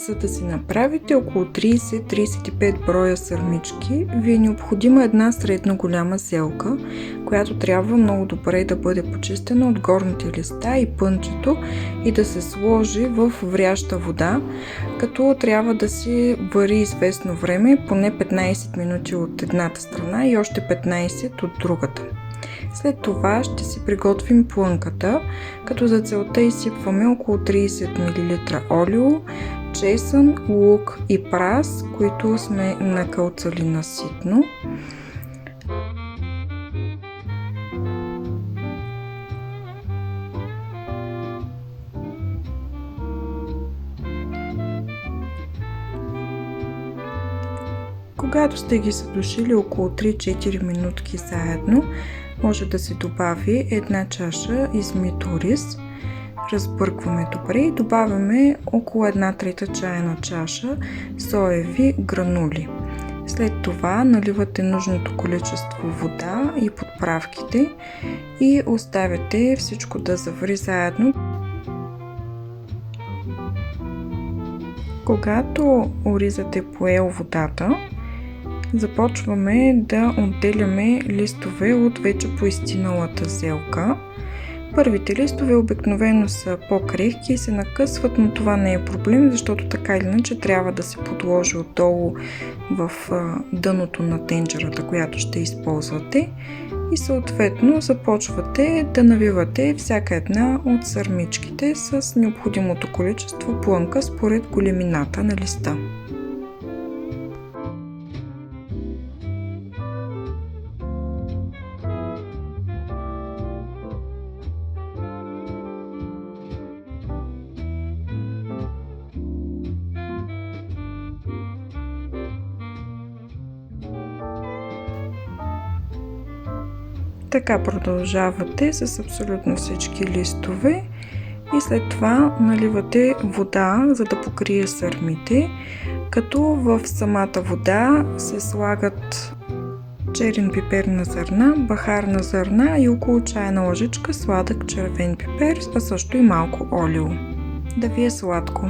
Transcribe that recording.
За да си направите около 30-35 броя сърмички, ви е необходима една средно голяма селка, която трябва много добре да бъде почистена от горните листа и пънчето и да се сложи в вряща вода, като трябва да се вари известно време, поне 15 минути от едната страна и още 15 от другата. След това ще си приготвим плънката, като за целта изсипваме около 30 мл олио, чесън, лук и прас, които сме накълцали на ситно. Когато сте ги задушили около 3-4 минутки заедно, може да се добави една чаша измито рис. Разбъркваме добре и добавяме около 1/3 чайна чаша соеви гранули. След това наливате нужното количество вода и подправките и оставяте всичко да завари заедно. Когато оризът е поел водата, започваме да отделяме листове от вече поизстиналата зелка. Първите листове обикновено са по-крехки и се накъсват, но това не е проблем, защото така или иначе трябва да се подложи отдолу в дъното на тенджерата, която ще използвате. И съответно започвате да навивате всяка една от сърмичките с необходимото количество плънка според големината на листа. Така продължавате с абсолютно всички листове и след това наливате вода, за да покрие сърмите, като в самата вода се слагат черен пипер на зърна, бахар на зърна и около чайна лъжичка сладък червен пипер, а също и малко олио. Да ви е сладко!